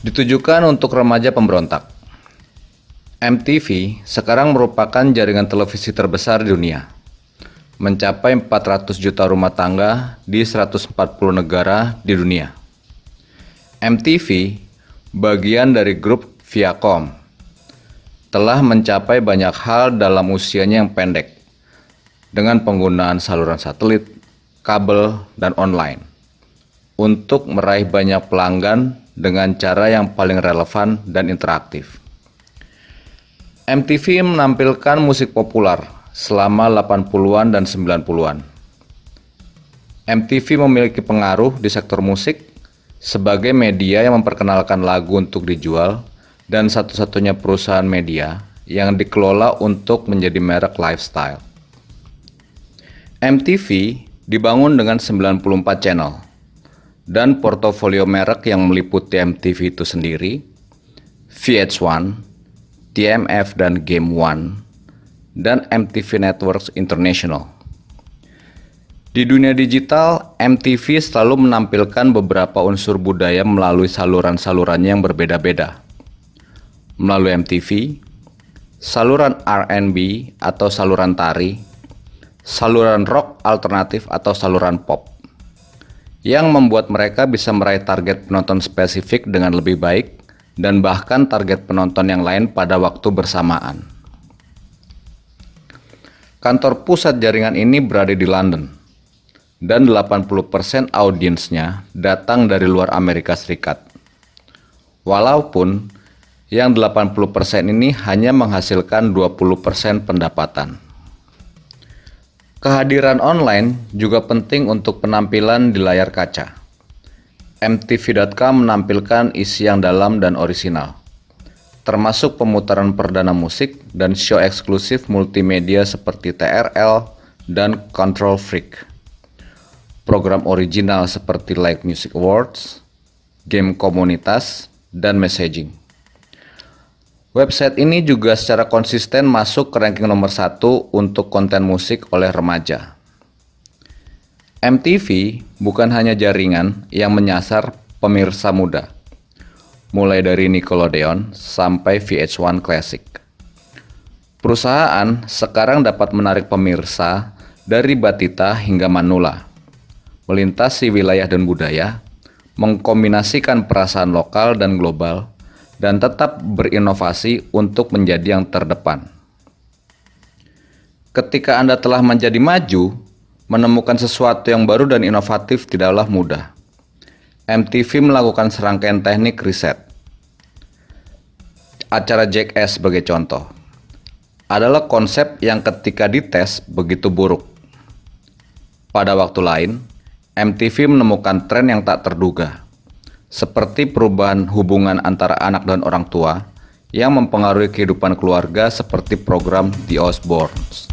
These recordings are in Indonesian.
Ditujukan untuk remaja pemberontak. MTV sekarang merupakan jaringan televisi terbesar di dunia, mencapai 400 juta rumah tangga di 140 negara di dunia. MTV, bagian dari grup Viacom, telah mencapai banyak hal dalam usianya yang pendek, dengan penggunaan saluran satelit, kabel, dan online, untuk meraih banyak pelanggan dengan cara yang paling relevan dan interaktif. MTV menampilkan musik populer selama 80-an dan 90-an. MTV memiliki pengaruh di sektor musik sebagai media yang memperkenalkan lagu untuk dijual dan satu-satunya perusahaan media yang dikelola untuk menjadi merek lifestyle. MTV dibangun dengan 94 channel dan portofolio merek yang meliputi MTV itu sendiri, VH1, TMF dan Game One, dan MTV Networks International. Di dunia digital, MTV selalu menampilkan beberapa unsur budaya melalui saluran-salurannya yang berbeda-beda. Melalui MTV, saluran R&B atau saluran tari, saluran rock alternatif atau saluran pop, yang membuat mereka bisa meraih target penonton spesifik dengan lebih baik dan bahkan target penonton yang lain pada waktu bersamaan. Kantor pusat jaringan ini berada di London, dan 80% audiensnya datang dari luar Amerika Serikat. Walaupun yang 80% ini hanya menghasilkan 20% pendapatan. Kehadiran online juga penting untuk penampilan di layar kaca. MTV.com menampilkan isi yang dalam dan orisinal, termasuk pemutaran perdana musik dan show eksklusif multimedia seperti TRL dan Control Freak, program original seperti Like Music Awards, game komunitas, dan messaging. Website ini juga secara konsisten masuk ke ranking nomor 1 untuk konten musik oleh remaja. MTV bukan hanya jaringan yang menyasar pemirsa muda, mulai dari Nickelodeon sampai VH1 Classic. Perusahaan sekarang dapat menarik pemirsa dari Batita hingga Manula, melintasi wilayah dan budaya, mengkombinasikan perasaan lokal dan global, dan tetap berinovasi untuk menjadi yang terdepan. Ketika Anda telah menjadi maju, menemukan sesuatu yang baru dan inovatif tidaklah mudah. MTV melakukan serangkaian teknik riset. Acara Jackass sebagai contoh, adalah konsep yang ketika dites begitu buruk. Pada waktu lain, MTV menemukan tren yang tak terduga, seperti perubahan hubungan antara anak dan orang tua yang mempengaruhi kehidupan keluarga seperti program The Osbournes.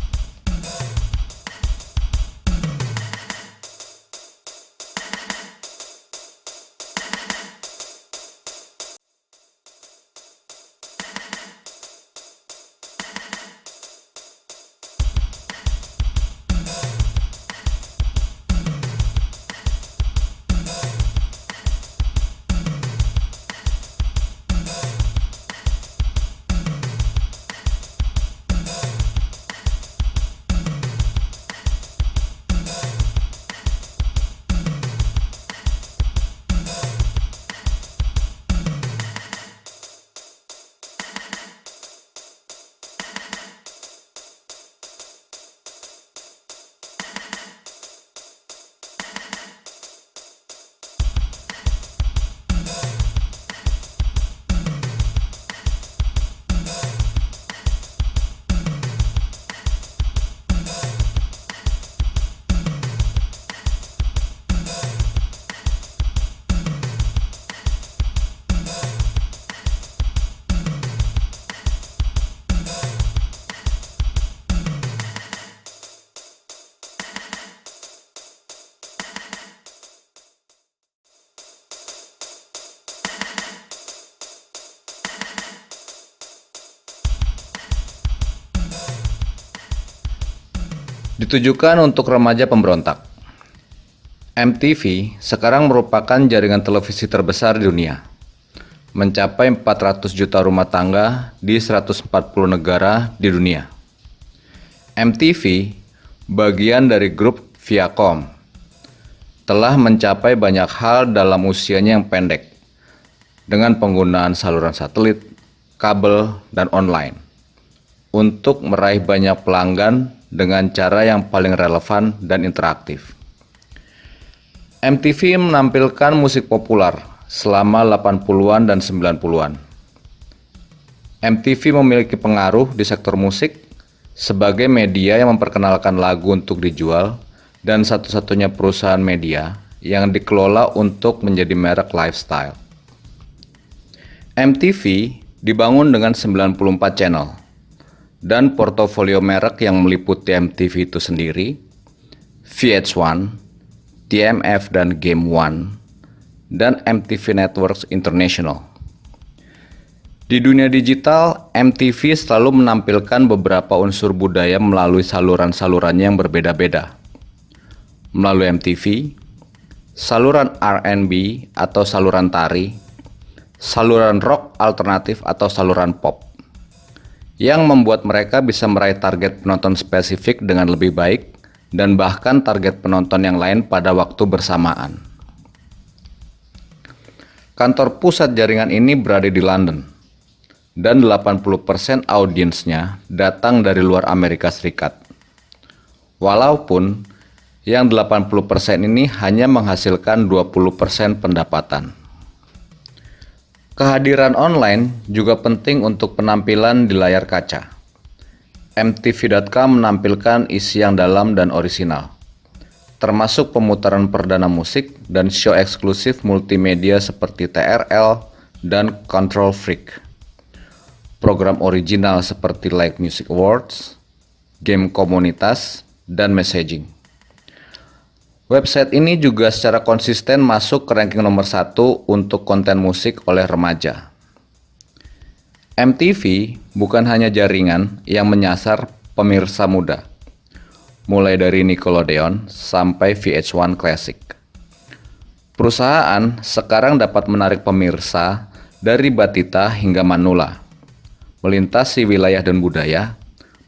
Ditujukan untuk remaja pemberontak. MTV sekarang merupakan jaringan televisi terbesar di dunia, mencapai 400 juta rumah tangga di 140 negara di dunia. MTV, bagian dari grup Viacom, telah mencapai banyak hal dalam usianya yang pendek dengan penggunaan saluran satelit, kabel, dan online untuk meraih banyak pelanggan dengan cara yang paling relevan dan interaktif. MTV menampilkan musik populer selama 80-an dan 90-an. MTV memiliki pengaruh di sektor musik sebagai media yang memperkenalkan lagu untuk dijual dan satu-satunya perusahaan media yang dikelola untuk menjadi merek lifestyle. MTV dibangun dengan 94 channel dan portofolio merek yang meliputi MTV itu sendiri, VH1, TMF dan Game One, dan MTV Networks International. Di dunia digital, MTV selalu menampilkan beberapa unsur budaya melalui saluran-salurannya yang berbeda-beda. Melalui MTV, saluran R&B atau saluran tari, saluran rock alternatif atau saluran pop, yang membuat mereka bisa meraih target penonton spesifik dengan lebih baik dan bahkan target penonton yang lain pada waktu bersamaan. Kantor pusat jaringan ini berada di London, dan 80% audiensnya datang dari luar Amerika Serikat. Walaupun yang 80% ini hanya menghasilkan 20% pendapatan. Kehadiran online juga penting untuk penampilan di layar kaca. MTV.com menampilkan isi yang dalam dan orisinal, termasuk pemutaran perdana musik dan show eksklusif multimedia seperti TRL dan Control Freak. Program original seperti Like Music Awards, game komunitas, dan messaging. Website ini juga secara konsisten masuk ke ranking nomor 1 untuk konten musik oleh remaja. MTV bukan hanya jaringan yang menyasar pemirsa muda, mulai dari Nickelodeon sampai VH1 Classic. Perusahaan sekarang dapat menarik pemirsa dari Batita hingga Manula, melintasi wilayah dan budaya,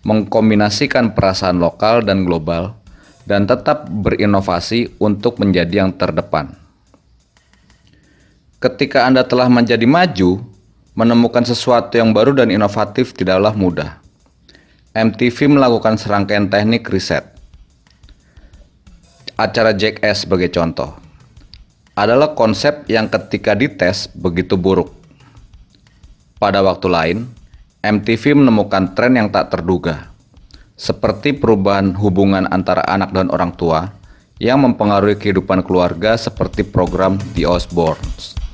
mengkombinasikan perasaan lokal dan global, dan tetap berinovasi untuk menjadi yang terdepan. Ketika Anda telah menjadi maju, menemukan sesuatu yang baru dan inovatif tidaklah mudah. MTV melakukan serangkaian teknik riset. Acara Jackass sebagai contoh, adalah konsep yang ketika dites begitu buruk. Pada waktu lain, MTV menemukan tren yang tak terduga, seperti perubahan hubungan antara anak dan orang tua yang mempengaruhi kehidupan keluarga seperti program The Osbournes.